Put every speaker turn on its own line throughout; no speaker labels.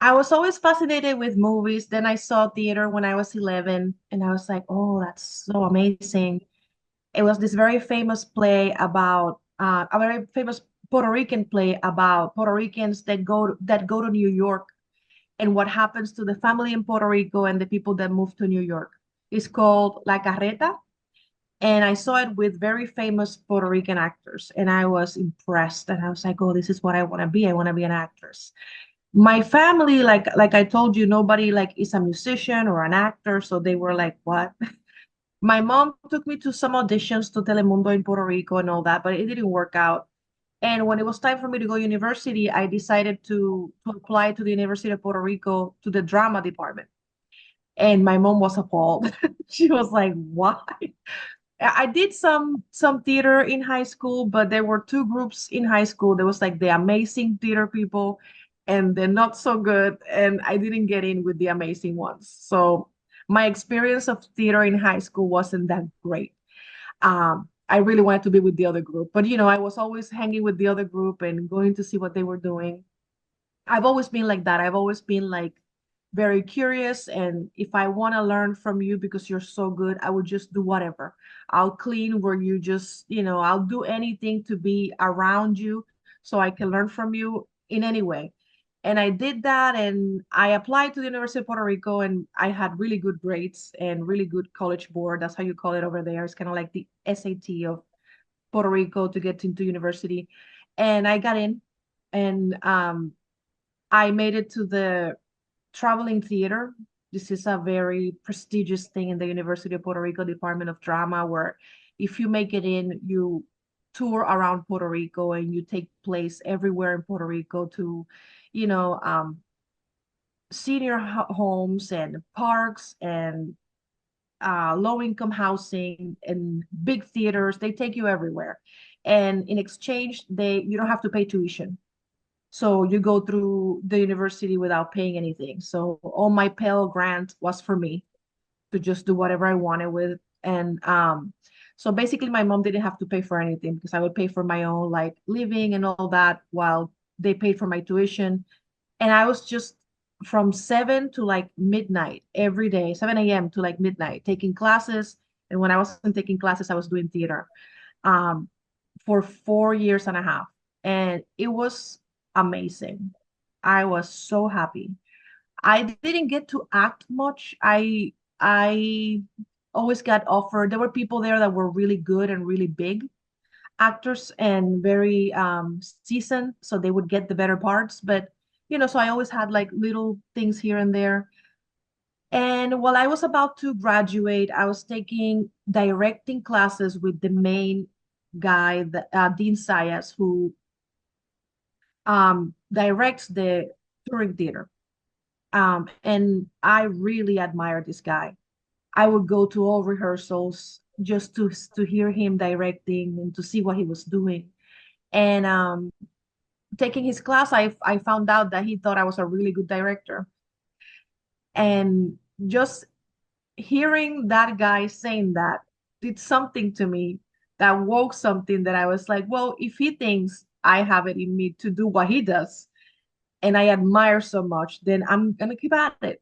I was always fascinated with movies. Then I saw theater when I was 11, and I was like, oh, that's so amazing. It was this very famous play about a very famous Puerto Rican play about Puerto Ricans that go to New York and what happens to the family in Puerto Rico and the people that move to New York. It's called La Carreta, and I saw it with very famous Puerto Rican actors, and I was impressed. And I was like, oh, this is what I want to be. I want to be an actress. My family, like I told you, nobody like is a musician or an actor, so they were like, what? My mom took me to some auditions to Telemundo in Puerto Rico and all that, but it didn't work out. And when it was time for me to go to university, I decided to apply to the University of Puerto Rico to the drama department. And my mom was appalled. She was like, why? I did some theater in high school, but there were two groups in high school. There was like the amazing theater people and the not so good, and I didn't get in with the amazing ones. So my experience of theater in high school wasn't that great. I really wanted to be with the other group, but I was always hanging with the other group and going to see what they were doing. I've always been like that. I've always been like very curious. And if I want to learn from you because you're so good, I would just do whatever. I'll clean where you just, I'll do anything to be around you so I can learn from you in any way. And I did that and I applied to the University of Puerto Rico and I had really good grades and really good college board. That's how you call it over there. It's kind of like the SAT of Puerto Rico to get into university. And I got in and I made it to the traveling theater. This is a very prestigious thing in the University of Puerto Rico Department of Drama, where if you make it in, you tour around Puerto Rico and you take place everywhere in Puerto Rico to, you know, um, senior homes and parks and low-income housing and big theaters. They take you everywhere. And in exchange, you don't have to pay tuition. So you go through the university without paying anything. So all my Pell Grant was for me to just do whatever I wanted with. And so basically my mom didn't have to pay for anything because I would pay for my own like living and all that while they paid for my tuition. And I was just from 7 to like midnight every day, 7 a.m. to like midnight, taking classes. And when I wasn't taking classes, I was doing theater um, for 4 years and a half. And it was amazing. I was so happy. I didn't get to act much. I always got offered. There were people there that were really good and really big actors and very seasoned, so they would get the better parts. But so I always had like little things here and there. And while I was about to graduate, I was taking directing classes with the main guy, Dean Sayas, who directs the touring theater. And I really admire this guy. I would go to all rehearsals just to hear him directing and to see what he was doing. And taking his class, I found out that he thought I was a really good director. And just hearing that guy saying that did something to me that woke something that I was like, well, if he thinks I have it in me to do what he does, and I admire so much, then I'm gonna keep at it.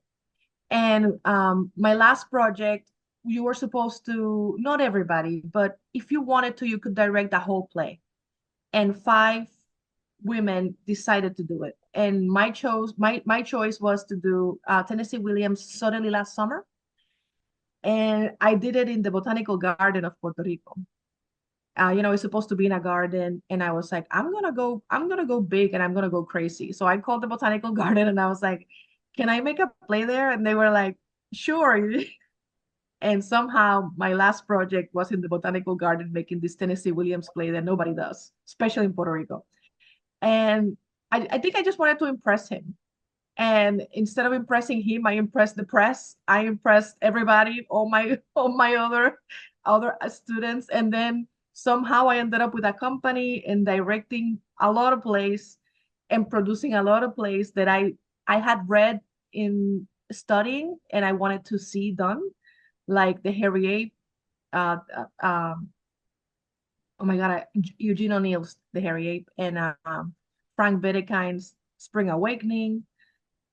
And my last project, you were supposed to, not everybody, but if you wanted to, you could direct the whole play. And five women decided to do it. And my choice was to do Tennessee Williams' Suddenly Last Summer. And I did it in the Botanical Garden of Puerto Rico. It's supposed to be in a garden, and I was like, I'm gonna go big and I'm gonna go crazy. So I called the Botanical Garden and I was like, can I make a play there? And they were like, sure. And somehow my last project was in the Botanical Garden making this Tennessee Williams play that nobody does, especially in Puerto Rico. And I think I just wanted to impress him. And instead of impressing him, I impressed the press. I impressed everybody, all my other students. And then somehow I ended up with a company and directing a lot of plays and producing a lot of plays that I had read in studying and I wanted to see done, like the Harry Ape, uh, oh my God, Eugene O'Neill's The Harry Ape, and Frank Wedekind's Spring Awakening.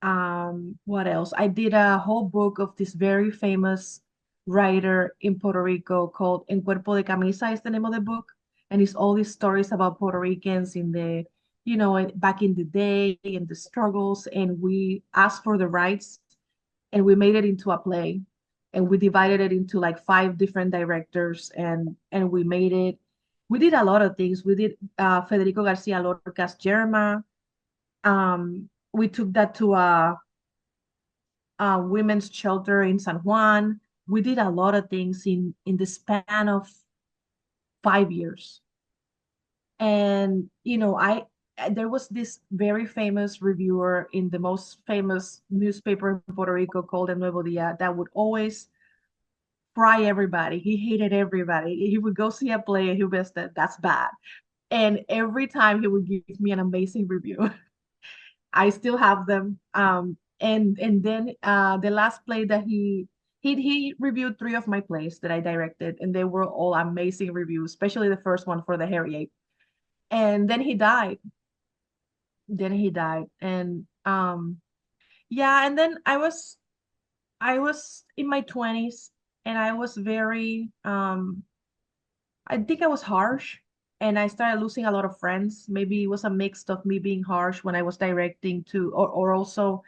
What else? I did a whole book of this very famous writer in Puerto Rico called En Cuerpo de Camisa is the name of the book. And it's all these stories about Puerto Ricans in the, back in the day and the struggles. And we asked for the rights and we made it into a play. And we divided it into like five different directors and we made it. We did a lot of things. We did Federico Garcia Lorca's Yerma. We took that to a women's shelter in San Juan. We did a lot of things in the span of 5 years. And I there was this very famous reviewer in the most famous newspaper in Puerto Rico called El Nuevo Dia that would always fry everybody. He hated everybody. He would go see a play and he would be like, that's bad. And every time he would give me an amazing review. I still have them. And then the last play that he reviewed three of my plays that I directed, and they were all amazing reviews, especially the first one for the Harry Ape. And then he died. Then he died. And yeah, and then I was in my 20s and I was very I think I was harsh and I started losing a lot of friends. Maybe it was a mix of me being harsh when I was directing to or also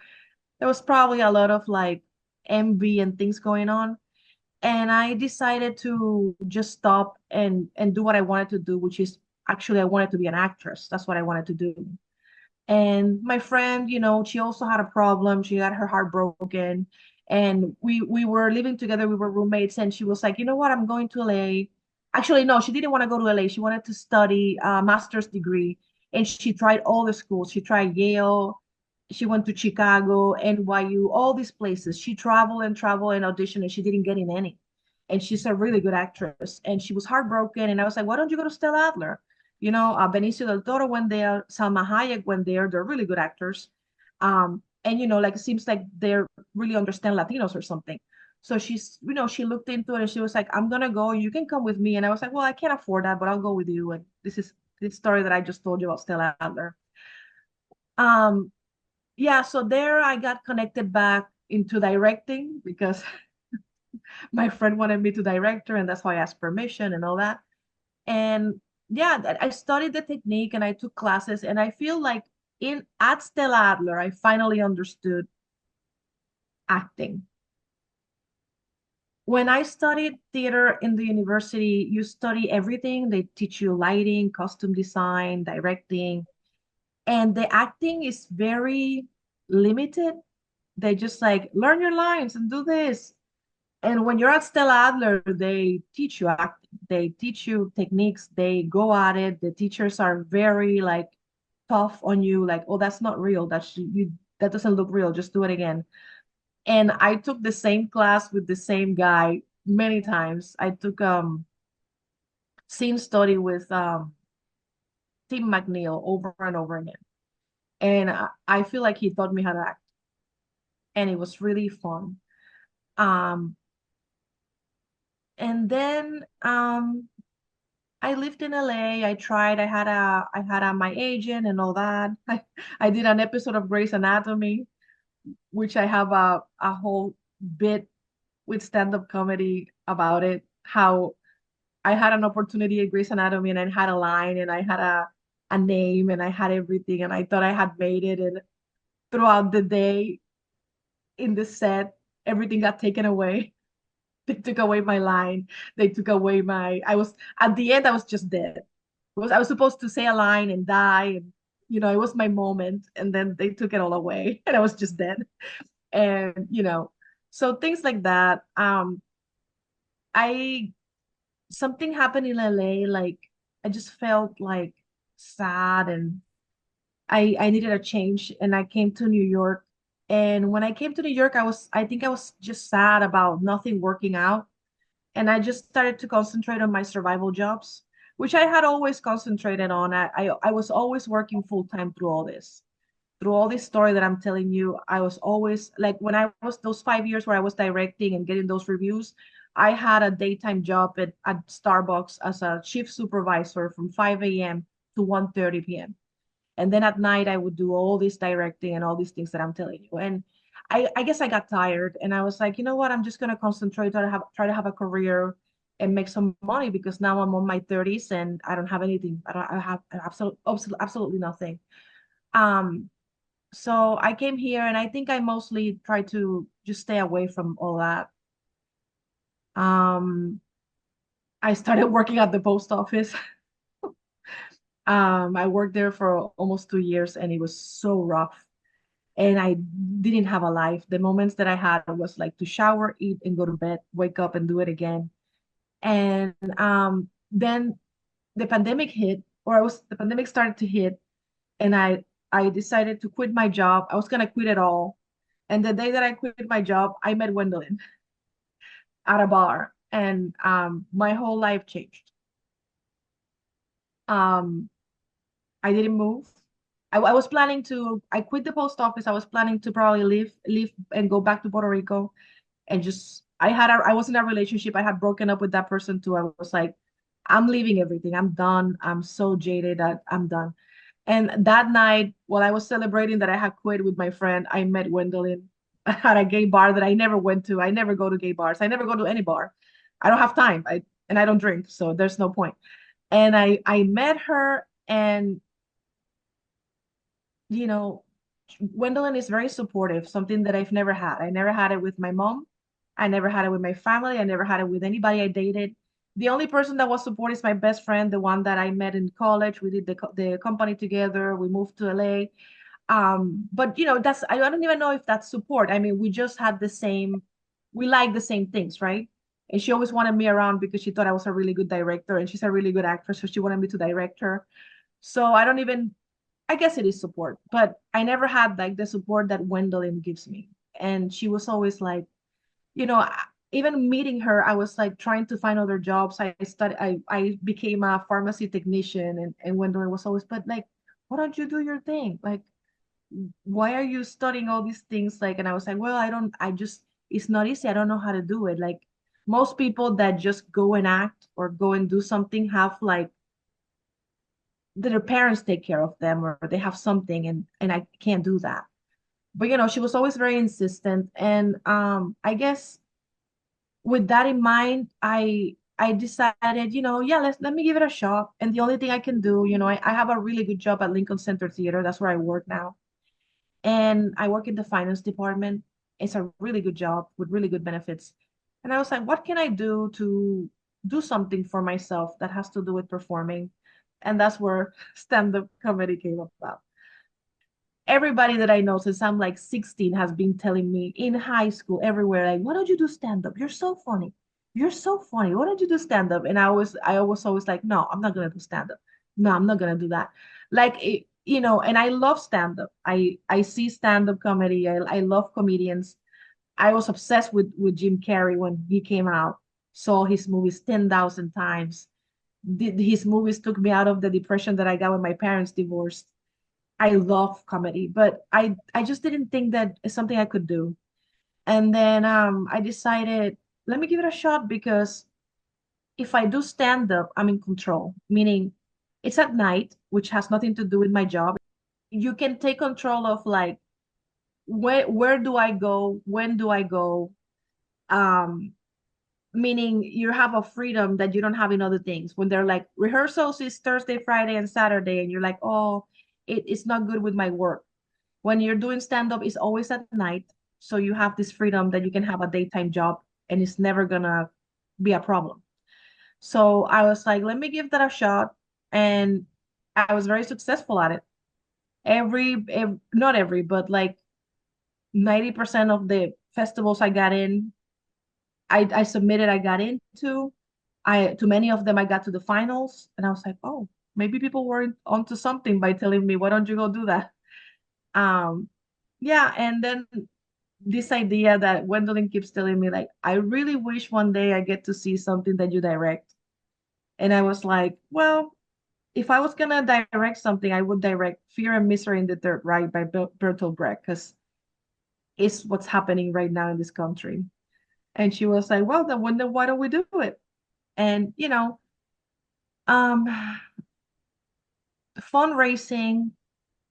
there was probably a lot of like envy and things going on. And I decided to just stop and do what I wanted to do, which is actually I wanted to be an actress. That's what I wanted to do. And my friend, she also had a problem. She had her heart broken. And we were living together, we were roommates, and she was like, you know what, I'm going to LA. Actually, no, she didn't want to go to LA. She wanted to study a master's degree. And she tried all the schools. She tried Yale, she went to Chicago, NYU, all these places. She traveled and auditioned, and she didn't get in any. And she's a really good actress. And she was heartbroken. And I was like, why don't you go to Stella Adler? Benicio del Toro went there, Salma Hayek went there. They're really good actors. And like it seems like they're really understand Latinos or something. So she looked into it and she was like, I'm gonna go, you can come with me. And I was like, well, I can't afford that, but I'll go with you. And this is this story that I just told you about Stella Adler. Um, yeah, so there I got connected back into directing because my friend wanted me to direct her, and that's why I asked permission and all that. And yeah, I studied the technique and I took classes, and I feel like in at Stella Adler, I finally understood acting. When I studied theater in the university, you study everything. They teach you lighting, costume design, directing, and the acting is very limited. They just like learn your lines and do this. And when you're at Stella Adler, they teach you acting, they teach you techniques, they go at it. The teachers are very like tough on you, like, oh, that's not real. That doesn't look real. Just do it again. And I took the same class with the same guy many times. I took scene study with Tim McNeil over and over again. And I feel like he taught me how to act, and it was really fun. Um, and then I lived in LA. I tried. I had my agent and all that. I did an episode of Grey's Anatomy, which I have a whole bit with stand-up comedy about it. How I had an opportunity at Grey's Anatomy and I had a line and I had a name and I had everything and I thought I had made it. And throughout the day in the set, everything got taken away. They took away my line. They took away my. I was at the end. I was just dead. I was supposed to say a line and die, and it was my moment. And then they took it all away, and I was just dead. And so things like that. I Something happened in LA. Like I just felt like sad, and I needed a change, and I came to New York. And when I came to New York, I think I was just sad about nothing working out. And I just started to concentrate on my survival jobs, which I had always concentrated on. I was always working full time through all this story that I'm telling you. I was always like when I was those 5 years where I was directing and getting those reviews, I had a daytime job at Starbucks as a shift supervisor from 5 a.m. to 1:30 p.m. And then at night I would do all this directing and all these things that I'm telling you. And I guess I got tired and I was like, you know what, I'm just gonna concentrate, try to have a career and make some money because now I'm on my 30s and I don't have anything. I have absolutely nothing. Um, so I came here and I think I mostly try to just stay away from all that. Um, I started working at the post office. I worked there for almost 2 years and it was so rough. And I didn't have a life. The moments that I had was like to shower, eat, and go to bed, wake up and do it again. And then the pandemic hit, or the pandemic started to hit, and I decided to quit my job. I was gonna quit it all. And the day that I quit my job, I met Gwendolyn at a bar, and my whole life changed. Um, I didn't move. I was planning to. I quit the post office. I was planning to probably leave and go back to Puerto Rico and just. I was in a relationship. I had broken up with that person too. I was like, I'm leaving everything. I'm done. I'm so jaded that I'm done. And that night, while I was celebrating that I had quit with my friend, I met Gwendolyn at a gay bar that I never went to. I never go to gay bars. I never go to any bar. I don't have time. I don't drink, so there's no point. And I met her, and you know, Gwendolyn is very supportive, something that I've never had. I never had it with my mom. I never had it with my family. I never had it with anybody I dated. The only person that was supportive is my best friend, the one that I met in college. We did the company together. We moved to LA. But that's I don't even know if that's support. I mean, we just had we like the same things, right? And she always wanted me around because she thought I was a really good director and she's a really good actress, so she wanted me to direct her. So I don't even I guess it is support, but I never had like the support that Gwendolyn gives me. And she was always like, you know, even meeting her, I was like trying to find other jobs. I became a pharmacy technician and Gwendolyn was always, but like, why don't you do your thing? Like, why are you studying all these things? Like, and I was like, well, it's not easy. I don't know how to do it. Like most people that just go and act or go and do something have like their parents take care of them or they have something and I can't do that. But she was always very insistent and I guess with that in mind, I decided, yeah, let me give it a shot. And the only thing I can do, I have a really good job at Lincoln Center Theater. That's where I work now. And I work in the finance department. It's a really good job with really good benefits. And I was like, what can I do to do something for myself that has to do with performing? And that's where stand-up comedy came about. Everybody that I know since I'm like 16 has been telling me in high school, everywhere, like, why don't you do stand-up? You're so funny. You're so funny. Why don't you do stand-up? And I was always like, no, I'm not gonna do stand-up. No, I'm not gonna do that. Like and I love stand-up. I see stand-up comedy. I love comedians. I was obsessed with Jim Carrey when he came out. Saw his movies 10,000 times. His movies took me out of the depression that I got when my parents divorced. I love comedy, but I just didn't think that it's something I could do. And then I decided, let me give it a shot because if I do stand up, I'm in control, meaning it's at night, which has nothing to do with my job. You can take control of like where do I go, when do I go, um, meaning you have a freedom that you don't have in other things. When they're like rehearsals is Thursday, Friday, and Saturday, and you're like, oh, it's not good with my work. When you're doing stand up, it's always at night. So you have this freedom that you can have a daytime job and it's never gonna be a problem. So I was like, let me give that a shot. And I was very successful at it. Not every, but like 90% of the festivals I got in, I submitted, I got into. To many of them, I got to the finals. And I was like, oh, maybe people were onto something by telling me, why don't you go do that? Um, yeah, and then this idea that Gwendolyn keeps telling me, like, I really wish one day I get to see something that you direct. And I was like, well, if I was gonna direct something, I would direct Fear and Misery in the Third Reich by Bertolt Brecht, because it's what's happening right now in this country. And she was like, well, then why don't we do it? And um, fundraising.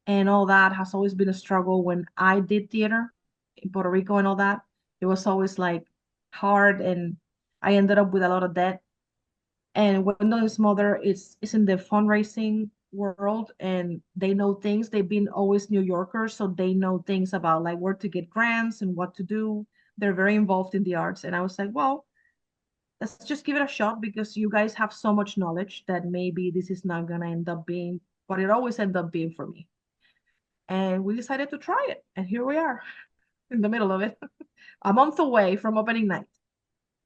and all that has always been a struggle when I did theater in Puerto Rico and all that. It was always like hard, and I ended up with a lot of debt. And Gwendolyn's mother is in the fundraising world, and they know things. They've been always New Yorkers, so they know things about like where to get grants and what to do. They're very involved in the arts. And I was like, well, let's just give it a shot because you guys have so much knowledge that maybe this is not gonna end up being what it always ended up being for me. And we decided to try it, and here we are in the middle of it, a month away from opening night.